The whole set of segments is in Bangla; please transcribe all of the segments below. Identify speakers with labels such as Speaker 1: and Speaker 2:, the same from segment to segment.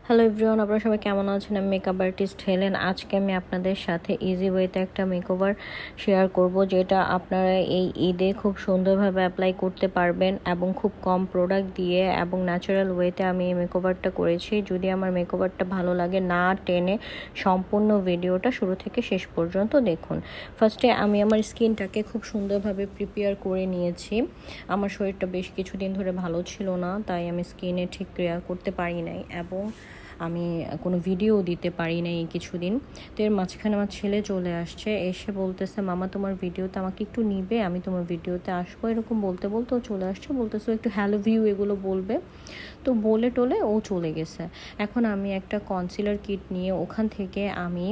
Speaker 1: হ্যালো এভরিওয়ান, আপনারা সবাই কেমন আছেন? আমি মেকআপ আর্টিস্ট হেলেন। আজকে আমি আপনাদের সাথে ইজি ওয়েতে একটা মেকওভার শেয়ার করব, যেটা আপনারা এই ঈদে খুব সুন্দরভাবে অ্যাপ্লাই করতে পারবেন এবং খুব কম প্রোডাক্ট দিয়ে এবং ন্যাচারাল ওয়েতে আমি এই মেকওভারটা করেছি। যদি আমার মেকওভারটা ভালো লাগে, না টেনে সম্পূর্ণ ভিডিওটা শুরু থেকে শেষ পর্যন্ত দেখুন। ফার্স্টে আমি আমার স্কিনটাকে খুব সুন্দরভাবে প্রিপেয়ার করে নিয়েছি। আমার শরীরটা বেশ কিছুদিন ধরে ভালো ছিল না, তাই আমি স্কিনে ঠিক কেয়ার করতে পারি নাই এবং আমি কোনো ভিডিও দিতে পারি না এই কিছুদিন। তো এর মাঝখানে আমার ছেলে চলে আসছে, এসে বলতেছে, মামা তোমার ভিডিওতে আমাকে একটু নিবে, আমি তোমার ভিডিওতে আসবো, এরকম বলতে বলতে ও চলে আসছে। বলতেছে একটু হ্যালো ভিউ এগুলো বলবে। তো বলে টোলে ও চলে গেছে। এখন আমি একটা কনসিলার কিট নিয়ে ওখান থেকে আমি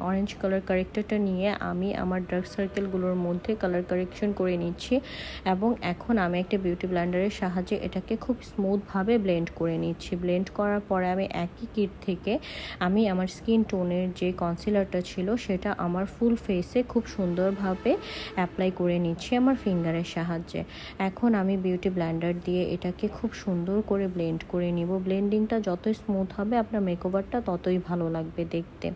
Speaker 1: অরেঞ্জ কালার কারেক্টারটা নিয়ে আমি আমার ডার্ক সার্কেলগুলোর মধ্যে কালার কারেকশন করে নিচ্ছি এবং এখন আমি একটা বিউটি ব্লেন্ডারের সাহায্যে এটাকে খুব স্মুথভাবে ব্লেন্ড করে নিচ্ছি। ব্লেন্ড করার পরে আমি একই কিট থেকে আমি আমার স্কিন টোনের যে কনসিলারটা ছিল সেটা আমার ফুল ফেসে খুব সুন্দরভাবে অ্যাপ্লাই করে নিচ্ছি আমার ফিঙ্গারের সাহায্যে। এখন আমি বিউটি ব্লেন্ডার দিয়ে এটাকে খুব সুন্দর করে ব্লেন্ড করে নিব। ব্লেন্ডিংটা যতই স্মুথ হবে আপনার মেকওভারটা ততই ভালো লাগবে দেখতে।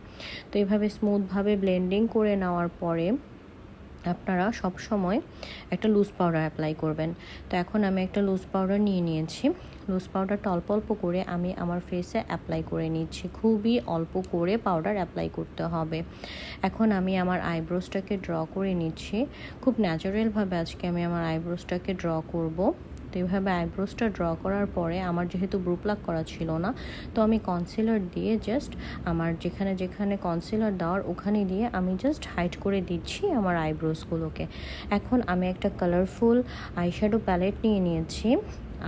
Speaker 1: তো এইভাবে স্মুথভাবে ব্লেন্ডিং করে নেওয়ার পরে আপনারা সব সময় একটা লুজ পাউডার অ্যাপ্লাই করবেন। তো এখন আমি একটা লুজ পাউডার নিয়ে নিয়েছি। লুজ পাউডারটা অল্প অল্প করে আমি আমার ফেসে অ্যাপ্লাই করে নিচ্ছি। খুবই অল্প করে পাউডার অ্যাপ্লাই করতে হবে। এখন আমি আমার আইব্রোসটাকে ড্র করে নিচ্ছি। খুব ন্যাচারালভাবে আজকে আমি আমার আইব্রোসটাকে ড্র করব। তো এইভাবে আইব্রোসটা ড্র করার পরে আমার যেহেতু ব্রু প্লাক করা ছিল না, তো আমি কনসিলার দিয়ে জাস্ট আমার যেখানে যেখানে কনসিলার দেওয়ার ওখানে দিয়ে আমি জাস্ট হাইড করে দিচ্ছি আমার আইব্রোসগুলোকে। এখন আমি একটা কালারফুল আইশ্যাডো প্যালেট নিয়ে নিয়েছি।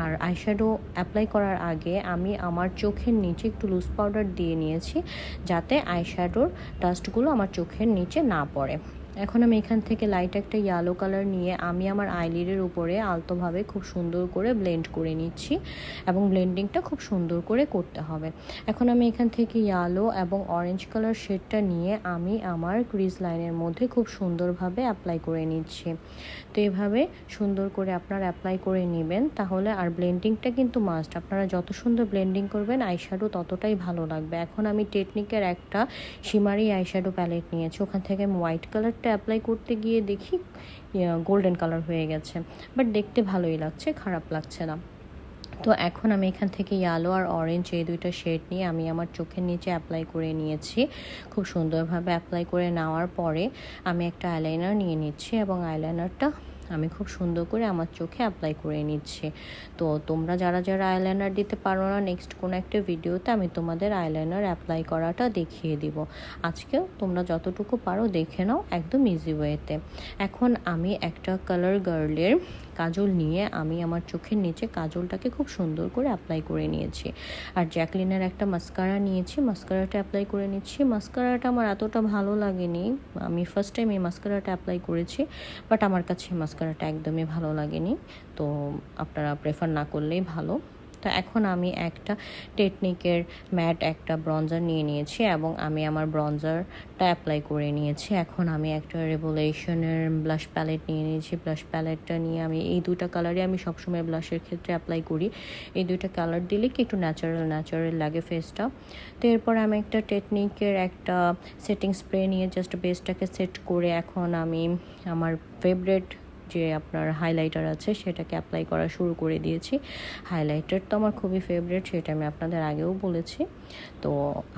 Speaker 1: আর আইশ্যাডো অ্যাপ্লাই করার আগে আমি আমার চোখের নিচে একটু লুজ পাউডার দিয়ে নিয়েছি, যাতে আইশ্যাডোর ডাস্টগুলো আমার চোখের নিচে না পড়ে। এখন আমি এখান থেকে লাইট একটা ইয়েলো কালার নিয়ে আমি আমার আইলিডের উপরে আলতোভাবে খুব সুন্দর করে ব্লেন্ড করে নিচ্ছি এবং ব্লেন্ডিংটা খুব সুন্দর করে করতে হবে। এখন আমি এখান থেকে ইয়েলো এবং অরেঞ্জ কালার শেডটা নিয়ে আমি আমার ক্রিজ লাইনের মধ্যে খুব সুন্দরভাবে অ্যাপ্লাই করে নিচ্ছি। তো এভাবে সুন্দর করে আপনারা অ্যাপ্লাই করে নেবেন, তাহলে আর ব্লেন্ডিংটা কিন্তু মাস্ট। আপনারা যত সুন্দর ব্লেন্ডিং করবেন আইশ্যাডো ততটাই ভালো লাগবে। এখন আমি টেকনিকের একটা শিমারি আইশ্যাডো প্যালেট নিয়েছি, ওখান থেকে আমি হোয়াইট কালারটা অ্যাপ্লাই করতে গিয়ে দেখি গোল্ডেন কালার হয়ে গেছে, বাট দেখতে ভালোই লাগছে, খারাপ লাগছে না। তো এখন আমি এখান থেকে ইয়েলো আর অরেঞ্জ এই দুইটা শেড নিয়ে আমি আমার চোখের নিচে অ্যাপ্লাই করে নিয়েছি। খুব সুন্দরভাবে অ্যাপ্লাই করে নেওয়ার পরে আমি একটা আইলাইনার নিয়ে নিচ্ছি এবং আইলাইনারটা আমি খুব সুন্দর করে আমার চোখে অ্যাপ্লাই করে নিচ্ছি। তো তোমরা যারা যারা আইলাইনার দিতে পারো না, নেক্সট কোনো একটা ভিডিওতে আমি তোমাদের আইলাইনার অ্যাপ্লাই করাটা দেখিয়ে দিব। আজকেও তোমরা যতটুকু পারো দেখে নাও একদম ইজি ওয়েতে। এখন আমি একটা কালার গার্লের কাজল নিয়ে আমি আমার চোখের নিচে কাজলটাকে খুব সুন্দর করে অ্যাপ্লাই করে নিয়েছি। আর জ্যাকলিনের একটা মাস্কারা নিয়েছি, মাস্কারাটা অ্যাপ্লাই করে নিচ্ছি। মাস্কারাটা আমার এতটা ভালো লাগেনি, আমি ফার্স্ট টাইম এই মাস্কারাটা অ্যাপ্লাই করেছি, বাট আমার কাছে মাস্কারাটা একদমই ভালো লাগেনি। তো আপনারা প্রেফার না করলেই ভালো। তো এখন আমি একটা টেকনিকের ম্যাট একটা ব্রঞ্জার নিয়ে নিয়েছি এবং আমি আমার ব্রঞ্জারটা অ্যাপ্লাই করে নিয়েছি। এখন আমি একটা রেভোলিউশনের ব্লাশ প্যালেট নিয়ে নিয়েছি। ব্লাশ প্যালেটটা নিয়ে আমি এই দুইটা কালারই আমি সবসময় ব্লাশের ক্ষেত্রে অ্যাপ্লাই করি। এই দুইটা কালার দিলে কি একটু ন্যাচারাল লাগে ফেসটা। তো এরপর আমি একটা টেকনিকের একটা সেটিং স্প্রে নিয়ে জাস্ট বেসটাকে সেট করে এখন আমি আমার ফেভারিট যে আপনার হাইলাইটার আছে সেটাকে অ্যাপ্লাই করা শুরু করে দিয়েছি। হাইলাইটার তো আমার খুবই ফেভারিট, সেটা আমি আপনাদের আগেও বলেছি। তো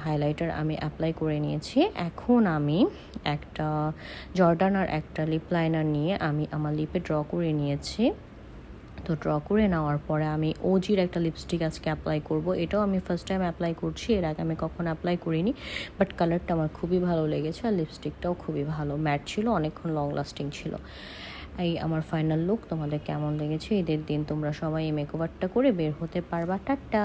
Speaker 1: হাইলাইটার আমি অ্যাপ্লাই করে নিয়েছি। এখন আমি একটা জর্ডানার একটা লিপ লাইনার নিয়ে আমি আমার লিপে ড্র করে নিয়েছি। তো ড্র করে নেওয়ার পরে আমি ওজির একটা লিপস্টিক আজকে অ্যাপ্লাই করব। এটাও আমি ফার্স্ট টাইম অ্যাপ্লাই করছি, এর আগে আমি কখনো অ্যাপ্লাই করিনি, বাট কালারটা আমার খুবই ভালো লেগেছে আর লিপস্টিকটাও খুবই ভালো, ম্যাট ছিল, অনেকক্ষণ লং লাস্টিং ছিল। এই আমার ফাইনাল লুক। তোমাদের কেমন লেগেছে? ঈদের দিন তোমরা সবাই এই মেকওভারটা করে বের হতে পারবা। টাটা।